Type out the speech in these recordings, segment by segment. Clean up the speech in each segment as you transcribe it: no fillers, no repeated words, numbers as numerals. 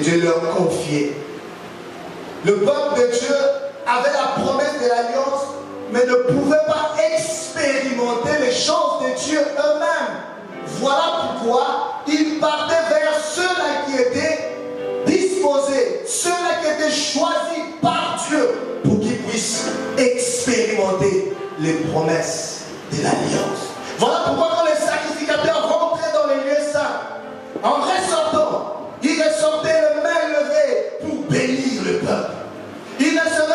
Dieu leur confiait. Le peuple de Dieu avait la promesse de l'alliance, mais ne pouvait pas expérimenter les choses de Dieu eux-mêmes. Voilà pourquoi ils partaient vers ceux-là qui étaient disposés, ceux-là qui étaient choisis par Dieu pour qu'ils puissent expérimenter les promesses de l'alliance. Voilà pourquoi quand les sacrificateurs rentraient dans les lieux saints, en ressortant, ils ressortaient le main levée pour bénir le peuple. Ils recevaient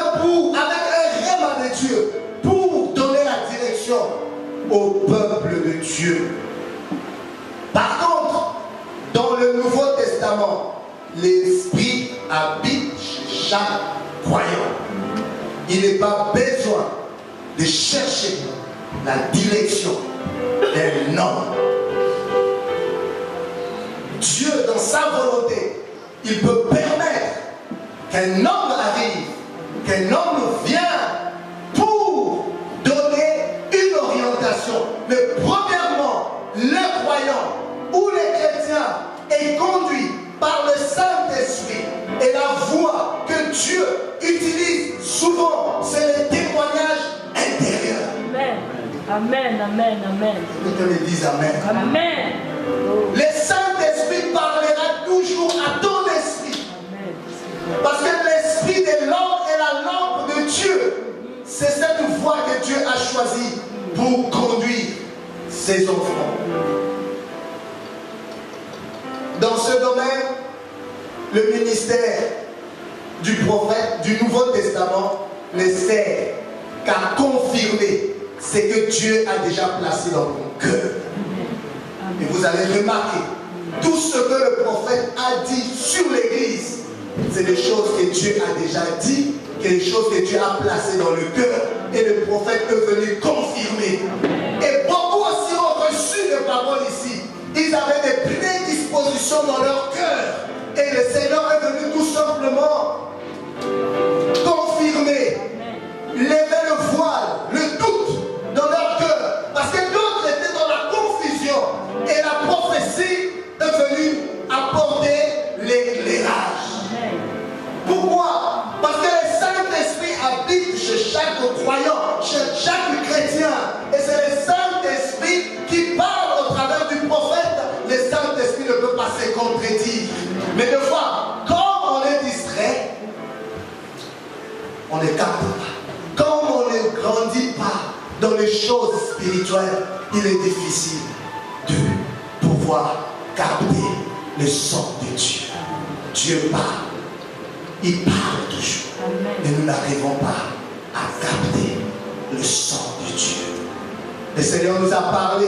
avec un rêve de Dieu, pour donner la direction au peuple de Dieu. Par contre, dans le Nouveau Testament, l'Esprit habite chez chaque croyant. Il n'est pas besoin de chercher la direction d'un homme. Dieu, dans sa volonté, il peut permettre qu'un homme arrive, qu'un homme vienne pour donner une orientation. Mais premièrement, le croyant ou les chrétiens est conduit par le Saint-Esprit. Et la voix que Dieu utilise souvent, c'est le témoignage intérieur. Amen. Amen, amen, amen. Que me dise amen. Amen. Le Saint-Esprit parlera toujours à ton esprit. Amen. Parce que l'esprit de l'homme est la lampe de Dieu. C'est cette voie que Dieu a choisie pour conduire ses enfants. Dans ce domaine, le ministère du prophète du Nouveau Testament ne sert qu'à confirmer ce que Dieu a déjà placé dans mon cœur. Et vous allez remarquer, tout ce que le prophète a dit sur l'Église, c'est des choses que Dieu a déjà dit, quelque chose que Dieu a placé dans le cœur, et le prophète est venu confirmer. Et beaucoup aussi ont reçu des paroles ici. Ils avaient des prédispositions dans leur cœur. Et le Seigneur est venu tout simplement confirmer, lever le voile, le doute dans leur cœur. Parce que d'autres étaient dans la confusion. Et la prophétie est venue apporter l'éclairage. Pourquoi? Parce que le Saint-Esprit habite chez chaque croyant, chez chaque chrétien. Et c'est le Saint-Esprit qui parle au travers du prophète. Le Saint-Esprit ne peut pas se contredire. Mais des fois, comme on est distrait, on ne capte pas. Comme on ne grandit pas dans les choses spirituelles, il est difficile de pouvoir capter le son de Dieu. Dieu parle. Il parle toujours. Mais nous n'arrivons pas à capter le son de Dieu. Le Seigneur nous a parlé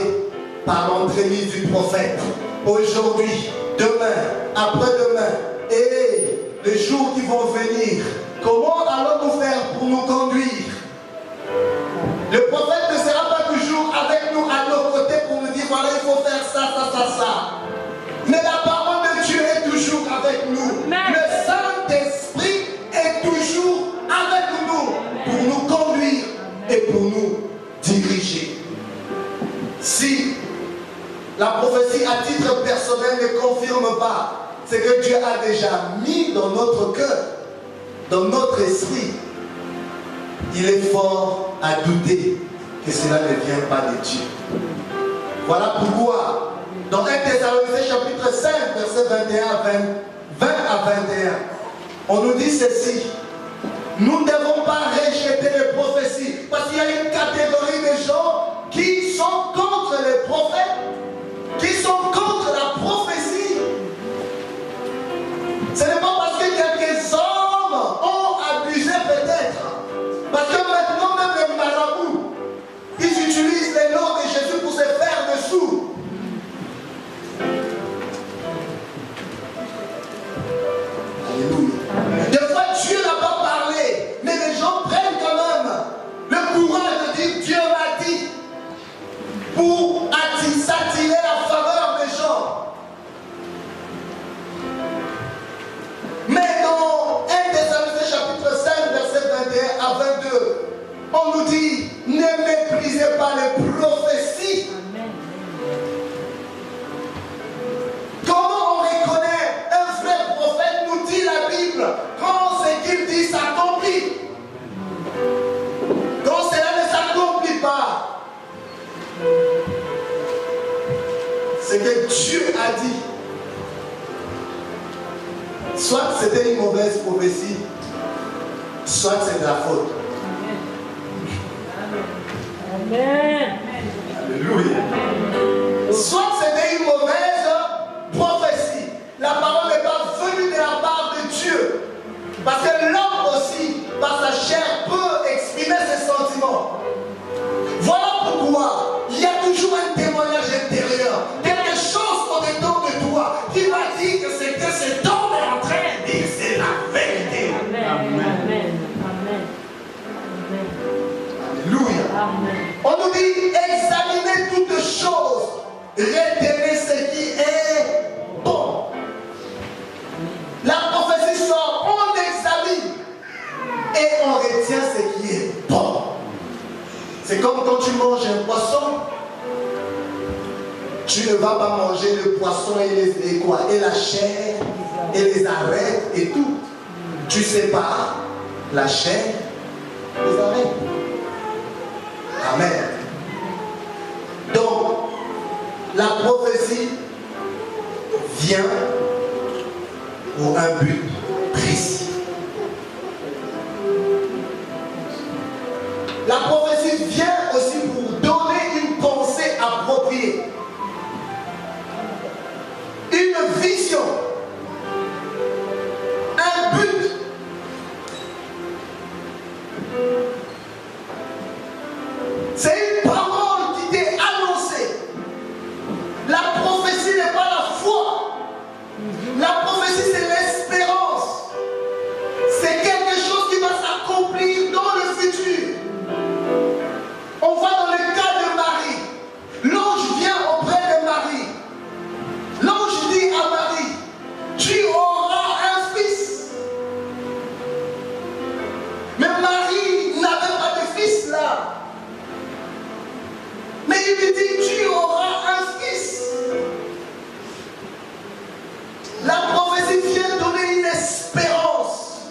par l'entremise du prophète. Aujourd'hui, demain, après-demain, et les jours qui vont venir, comment allons-nous faire pour nous conduire? Le prophète ne sera pas toujours avec nous à nos côtés pour nous dire voilà, il faut faire ça, ça, ça, ça. Mais la parole de Dieu est toujours avec nous. Le Saint-Esprit est toujours avec nous pour nous conduire et pour nous diriger. Si la prophétie à titre personnel ne confirme pas ce que Dieu a déjà mis dans notre cœur, dans notre esprit, il est fort à douter que cela ne vient pas de Dieu. Voilà pourquoi, dans 1 Thessaloniciens chapitre 5, verset 20 à 21, on nous dit ceci: nous ne devons pas rejeter les prophéties, parce qu'il y a une catégorie de gens qui sont contre les prophètes, qui sont contre la prophétie. Ce n'est pas parce que quelques hommes ont abusé peut-être. Parce que maintenant même les marabouts, ils utilisent les noms de Jésus pour se faire des sous. Alléluia. Des fois Dieu n'a pas parlé, mais les gens prennent quand même le courage de dire Dieu a dit, soit c'était une mauvaise prophétie, soit c'est de la faute. Amen. Alléluia. Soit c'était une mauvaise prophétie. La parole n'est pas venue de la part de Dieu. Parce que l'homme aussi, par sa chair, peut exprimer ses sentiments. Voilà pourquoi il y a toujours un témoignage intérieur. Quelque chose au-dedans de toi qui va dire que c'est que cet homme est en train de dire c'est la vérité. Amen. Amen. Amen. Amen. Alléluia. Amen. On nous dit examinez toutes choses, retenez ce qui est bon. La prophétie sort, on examine et on retient ce qui est bon. C'est comme quand tu manges un poisson, tu ne vas pas manger le poisson et la chair et les arêtes et tout. Tu sépares la chair et les arêtes. Amen. Donc, la prophétie vient pour un but précis. La prophétie vient aussi pour donner une pensée appropriée, une vision, un but. C'est une parole qui t'est annoncée. La prophétie n'est pas la foi. La prophétie, c'est l'espérance. C'est quelque chose qui va s'accomplir dans le futur. On voit dans le cas de Marie. L'ange vient auprès de Marie. L'ange dit à Marie, tu auras un fils. Mais Marie n'avait pas de fils là. Mais il lui dit, tu auras un fils. La prophétie vient donner une espérance.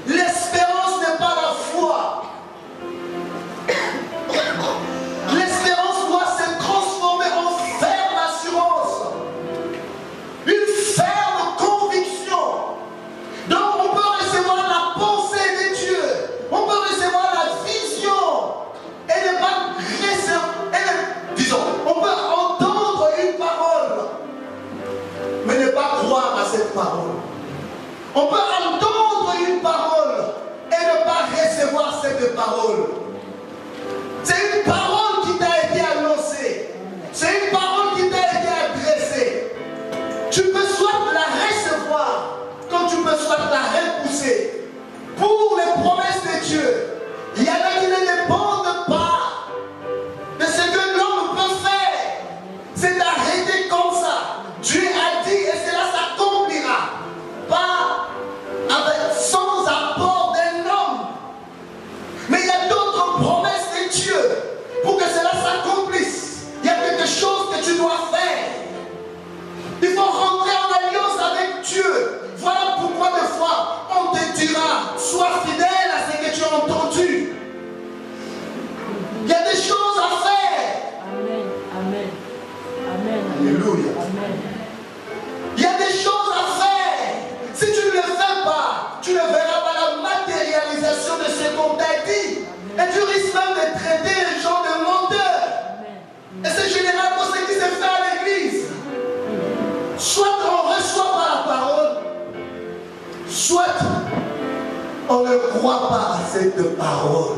L'espérance n'est pas la foi. L'espérance doit se transformer en ferme assurance. Une ferme conviction. Donc on peut recevoir la pensée de Dieu. On peut recevoir la vision. Et ne pas recevoir. Disons, on peut entendre une parole, mais ne pas croire à cette parole. On peut entendre une parole et ne pas recevoir cette parole. C'est une parole qui t'a été annoncée. C'est une parole qui t'a été adressée. Tu peux soit la recevoir, comme tu peux soit la repousser. Pour les promesses de Dieu, il y en a qui ne dépendent pas de ce que l'homme peut faire. C'est d'arrêter comme ça. Dieu a dit et cela s'accomplira. Pas sans apport d'un homme. Mais il y a d'autres promesses de Dieu. Pour que cela s'accomplisse, il y a quelque chose que tu dois faire. Il faut rentrer en alliance avec Dieu. Voilà pourquoi des fois on te dira, sois fidèle à ce que tu as entendu. Il y a des choses à faire. Amen. Amen. Amen. Alléluia. Amen. Il y a des choses à faire. Si tu ne le fais pas, tu ne verras pas la matérialisation de ce qu'on t'a dit. Et tu risques même de traiter les gens de menteurs. Et c'est généralement ce qui se fait à l'église. Soit on ne reçoit pas la parole, soit on ne croit pas à cette parole.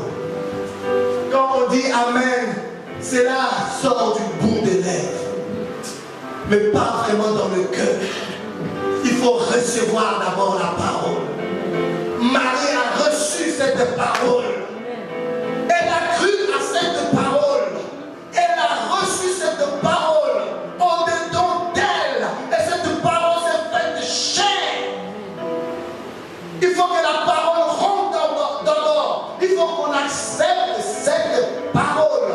Quand on dit Amen, cela sort du bout des lèvres, mais pas vraiment dans le cœur. Il faut recevoir d'abord la parole. Marie a reçu cette parole. Elle a cru à cette parole. Elle a reçu cette parole au-dedans d'elle. Et cette parole s'est faite chair. Il faut que la parole rentre d'abord. Il faut qu'on accepte cette parole.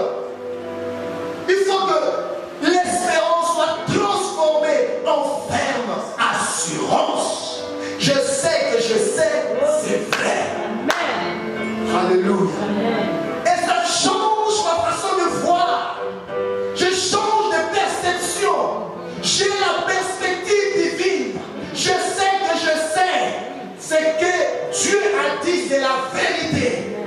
Il faut que l'espérance soit transformée en ferme assurance. Je sais que je sais, c'est vrai. Alléluia. Et ça change ma façon de voir. Je change de perception. J'ai la dit c'est la vérité.